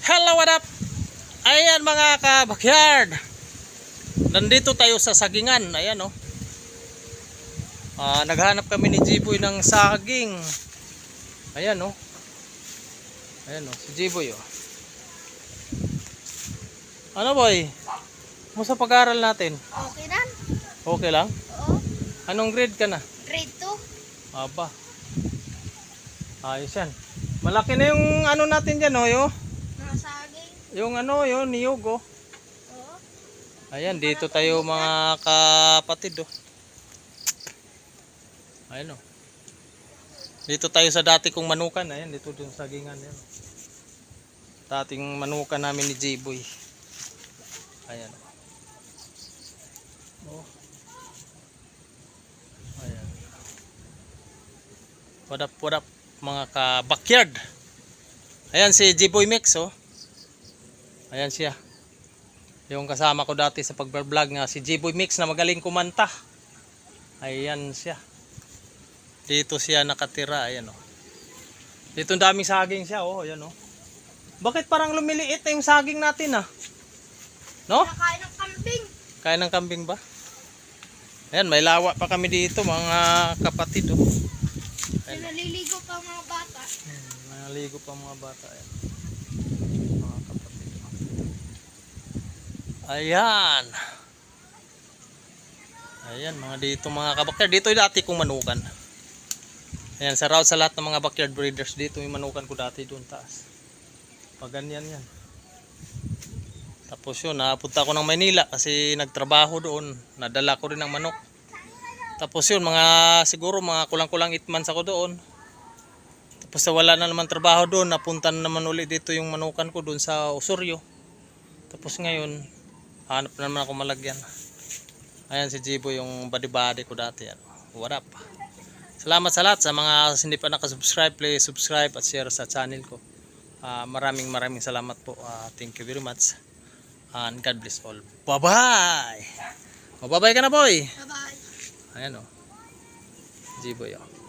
Hello, what up? Ayan mga ka-backyard. Nandito tayo sa sagingan. Ayan oh. Naghanap kami ni Jiboy ng saging. Ayan oh. Ayan oh, si Jiboy oh. Ano boy? Musta pag-aaral natin? Okay lang. Okay lang? Oo. Anong grade ka na? Grade 2. Aba. Ayos yan. Malaki na yung ano natin dyan oh. Mga saging. Yung ano yun, niyog oh. Oo. Ayan, dito tayo mga kapatid oh. Ayan oh. Dito tayo sa dati kong manukan. Ayan, dito yung sagingan yan. Dating manukan namin ni Jiboy. Ayan oh. Ayan. What up mga ka-backyard. Ayan si Jiboy Mix oh. Ayan siya. Yung kasama ko dati sa pag-vlog nga si Jiboy Mix na magaling kumanta. Ayan siya. Dito siya nakatira. Ayan oh. Dito ang daming saging siya oh. Ayan oh. Bakit parang lumiliit na yung saging natin ah? No? Nakain ng kambing. Kaya ng kambing ba? Ayan, may lawa pa kami dito mga kapatid oh. Ayan. Naliligo pa ang mga bata. Naligo pa mga bata. Ayan. Mga kapatid oh. Ayan. Ayan, mga dito mga kabakyard. Dito yung dati kong manukan. Ayan, sa lahat ng mga backyard breeders. Dito yung manukan ko dati doon taas. Pag ganyan yan. Tapos yun, napunta ko ng Maynila kasi nagtrabaho doon. Nadala ko rin ng manok. Tapos yun, siguro mga kulang-kulang 8 months ako doon. Tapos wala na naman trabaho doon. Napunta na naman ulit dito yung manukan ko doon sa Osorio. Tapos ngayon, hanap na naman ako malagyan. Ayan si Jiboy yung body ko dati. What up? Salamat sa lahat sa mga hindi pa nakasubscribe. Please subscribe at share sa channel ko. Maraming salamat po. Thank you very much. And God bless all. Bye-bye! Bye-bye ka na boy! Bye-bye. Ayan o. Jiboy o.